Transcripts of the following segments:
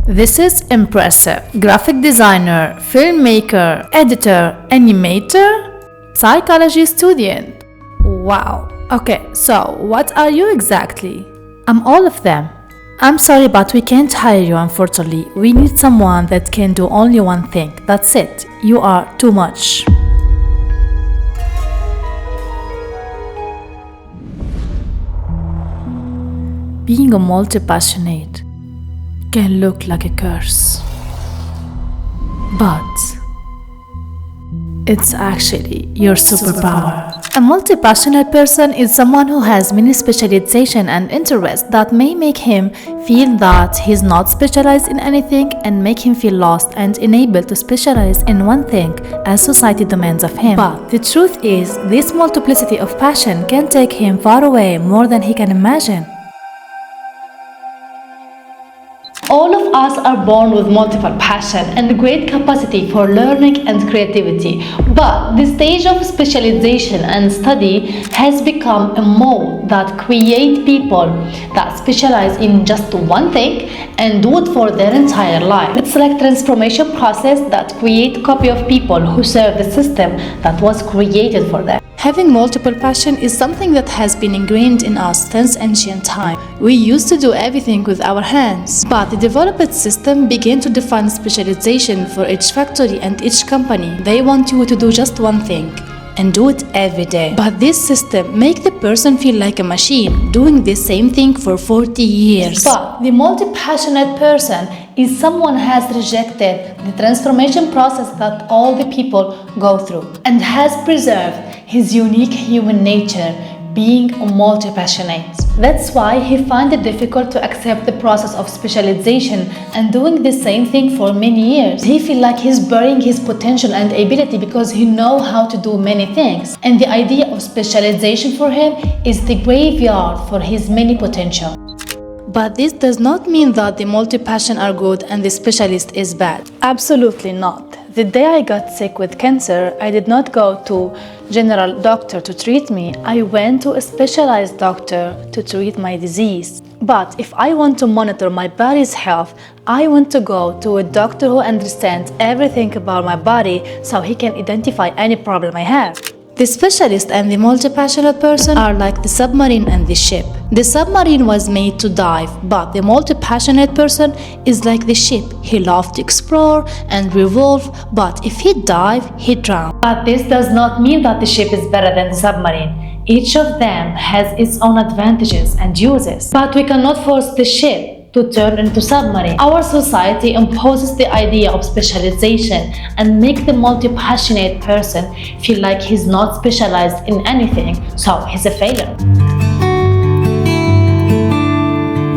This is impressive. Graphic designer, filmmaker, editor, animator, psychology student. Wow. Okay, so what are you exactly? I'm all of them. I'm sorry, but we can't hire you, unfortunately. We need someone that can do only one thing. That's it. You are too much. Being a multipassionate can look like a curse, but it's actually your superpower. A multipassionate person is someone who has many specialization and interests that may make him feel that he's not specialized in anything and make him feel lost and unable to specialize in one thing as society demands of him. But the truth is, this multiplicity of passion can take him far away more than he can imagine. All of us are born with multiple passion and great capacity for learning and creativity, but the stage of specialization and study has become a mold that creates people that specialize in just one thing and do it for their entire life. It's like transformation process that create a copy of people who serve the system that was created for them. Having multiple passion is something that has been ingrained in us since ancient time. We used to do everything with our hands, but the developed system began to define specialization for each factory and each company. They want you to do just one thing and do it every day. But this system makes the person feel like a machine doing the same thing for 40 years. But the multi-passionate person is someone who has rejected the transformation process that all the people go through and has preserved his unique human nature, being a multi-passionate. That's why he finds it difficult to accept the process of specialization and doing the same thing for many years. He feels like he's burying his potential and ability because he knows how to do many things. And the idea of specialization for him is the graveyard for his many potential. But this does not mean that the multi-passion are good and the specialist is bad. Absolutely not. The day I got sick with cancer, I did not go to general doctor to treat me. I went to a specialized doctor to treat my disease. But if I want to monitor my body's health, I want to go to a doctor who understands everything about my body so he can identify any problem I have. The specialist and the multi-passionate person are like the submarine and the ship. The submarine was made to dive, but the multi-passionate person is like the ship. He loves to explore and revolve, but if he dive, he drown. But this does not mean that the ship is better than the submarine. Each of them has its own advantages and uses. But we cannot force the ship to turn into submarine. Our society imposes the idea of specialization and make the multi-passionate person feel like he's not specialized in anything, so he's a failure.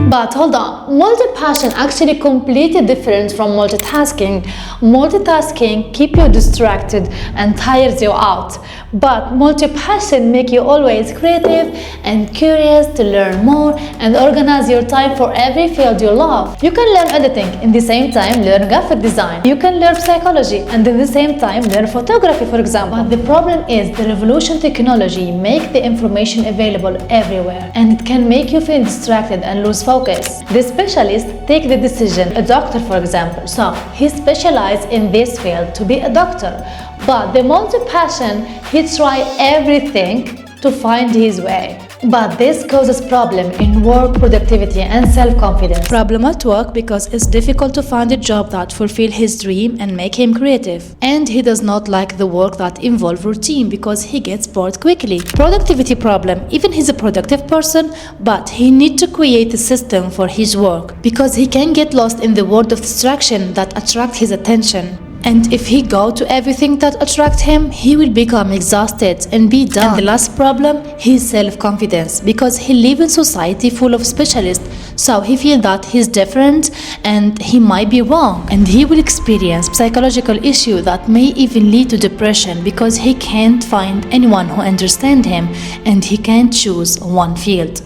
But hold on, multi-passion actually completely different from multitasking. Multitasking keep you distracted and tires you out, but multi-passion make you always creative and curious to learn more and organize your time for every field you love. You can learn editing, in the same time learn graphic design. You can learn psychology and in the same time learn photography, for example. But the problem is the revolution technology make the information available everywhere and it can make you feel distracted and lose focus. The specialist take the decision, a doctor for example, so he specialized in this field to be a doctor, but the multi-passion, he try everything to find his way. But this causes problem in work productivity and self-confidence. Problem at work because it's difficult to find a job that fulfill his dream and make him creative. And he does not like the work that involve routine because he gets bored quickly. Productivity problem, even he's a productive person, but he need to create a system for his work because he can get lost in the world of distraction that attract his attention. And if he go to everything that attracts him, he will become exhausted and be done. And the last problem, his self-confidence, because he lives in society full of specialists, so he feels that he's different and he might be wrong. And he will experience psychological issue that may even lead to depression because he can't find anyone who understands him and he can't choose one field.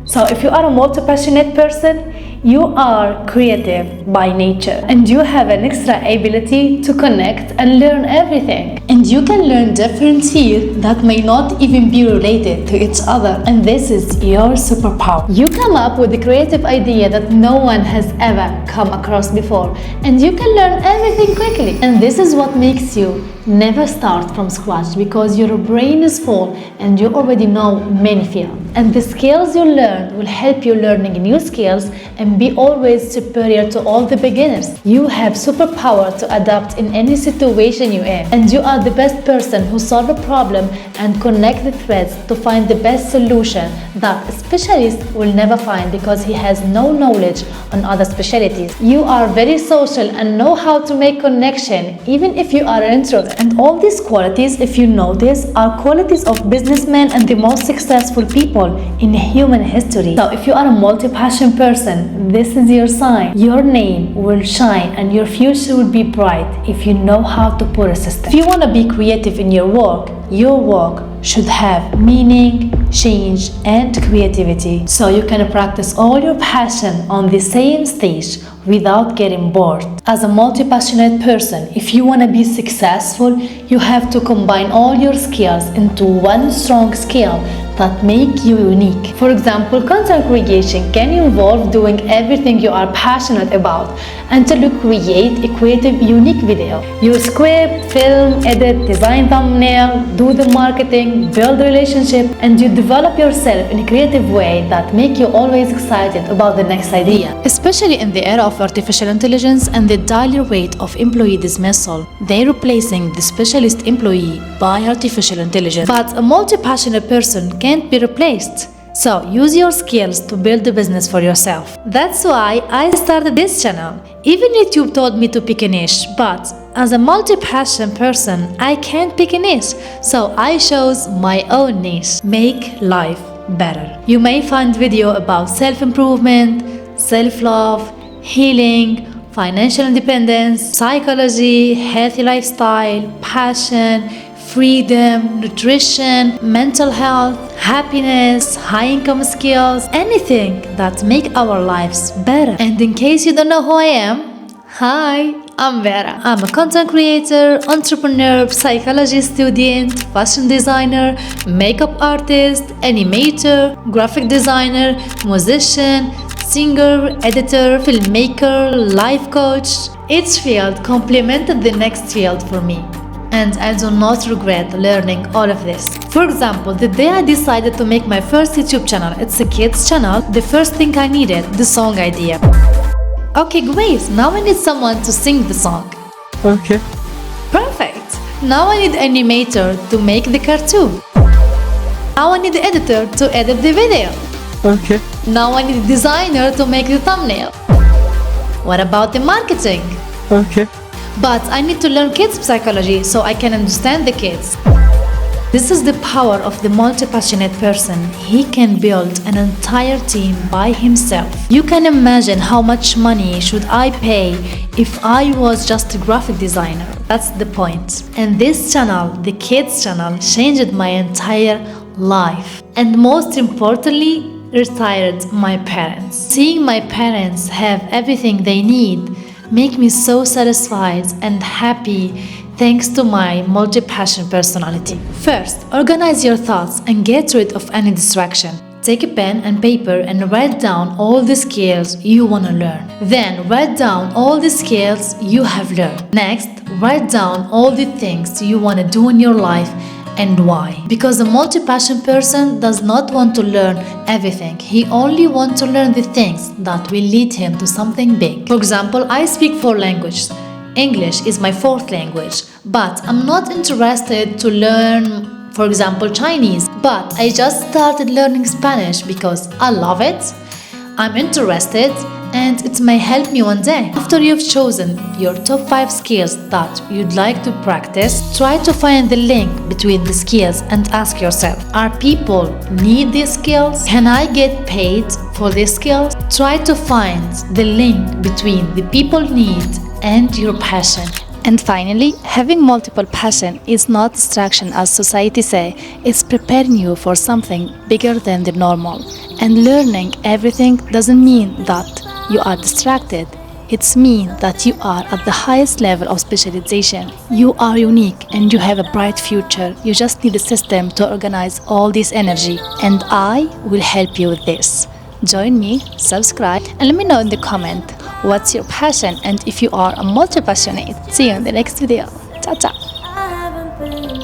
So if you are a multi-passionate person, You are creative by nature and you have an extra ability to connect and learn everything. And you can learn different fields that may not even be related to each other. And this is your superpower. You come up with a creative idea that no one has ever come across before, and you can learn everything quickly. And this is what makes you never start from scratch, because your brain is full and you already know many fields. And the skills you learn will help you learning new skills and be always superior to all the beginners. You have superpower to adapt in any situation you're in, and you are the best person who solve a problem and connect the threads to find the best solution that a specialist will never find, because he has no knowledge on other specialties. You are very social and know how to make connection even if you are an introvert. And all these qualities, if you notice, are qualities of businessmen and the most successful people in human history. So if you are a multi-passion person, this is your sign. Your name will shine and your future will be bright if you know how to put a system. If you want to be creative in your work should have meaning, change, and creativity. So you can practice all your passion on the same stage without getting bored. As a multi-passionate person, if you want to be successful, you have to combine all your skills into one strong skill that make you unique. For example, content creation can involve doing everything you are passionate about until you create a creative, unique video. You script, film, edit, design thumbnail, do the marketing, build relationship, and you develop yourself in a creative way that make you always excited about the next idea. Especially in the era of artificial intelligence and the daily rate of employee dismissal, they're replacing the specialist employee by artificial intelligence. But a multi-passionate person can't be replaced. So use your skills to build a business for yourself. That's why I started this channel. Even YouTube told me to pick a niche, but as a multi-passion person, I can't pick a niche. So I chose my own niche. Make life better. You may find video about self-improvement, self-love, healing, financial independence, psychology, healthy lifestyle, passion, freedom, nutrition, mental health, happiness, high income skills, anything that make our lives better. And in case you don't know who I am, hi, I'm Vera. I'm a content creator, entrepreneur, psychology student, fashion designer, makeup artist, animator, graphic designer, musician, singer, editor, filmmaker, life coach. Each field complemented the next field for me. And I do not regret learning all of this. For example, the day I decided to make my first YouTube channel, it's a kids channel, the first thing I needed, the song idea. Okay, great, now I need someone to sing the song. Okay. Perfect. Now I need an animator to make the cartoon. Now I need an editor to edit the video. Okay. Now I need a designer to make the thumbnail. What about the marketing? Okay. But I need to learn kids psychology so I can understand the kids. This is the power of the multi-passionate person. He can build an entire team by himself. You can imagine how much money should I pay if I was just a graphic designer. That's the point. And this channel, the kids channel, changed my entire life. And most importantly, retired my parents. Seeing my parents have everything they need make me so satisfied and happy thanks to my multi-passion personality. First, organize your thoughts and get rid of any distraction. Take a pen and paper and write down all the skills you want to learn. Then write down all the skills you have learned. Next, write down all the things you want to do in your life and why. Because a multi-passion person does not want to learn everything. He only wants to learn the things that will lead him to something big. For example, I speak 4 languages. English is my 4th language, but I'm not interested to learn, for example, Chinese. But I just started learning Spanish because I love it, I'm interested, and it may help me one day. After you've chosen your top 5 skills that you'd like to practice, try to find the link between the skills and ask yourself, are people need these skills? Can I get paid for these skills? Try to find the link between the people need and your passion. And finally, having multiple passion is not distraction as society say, it's preparing you for something bigger than the normal. And learning everything doesn't mean that you are distracted. It's mean that you are at the highest level of specialization. You are unique and you have a bright future. You just need a system to organize all this energy. And I will help you with this. Join me, subscribe, and let me know in the comment what's your passion and if you are a multi-passionate. See you in the next video. Ciao, ciao. I haven't been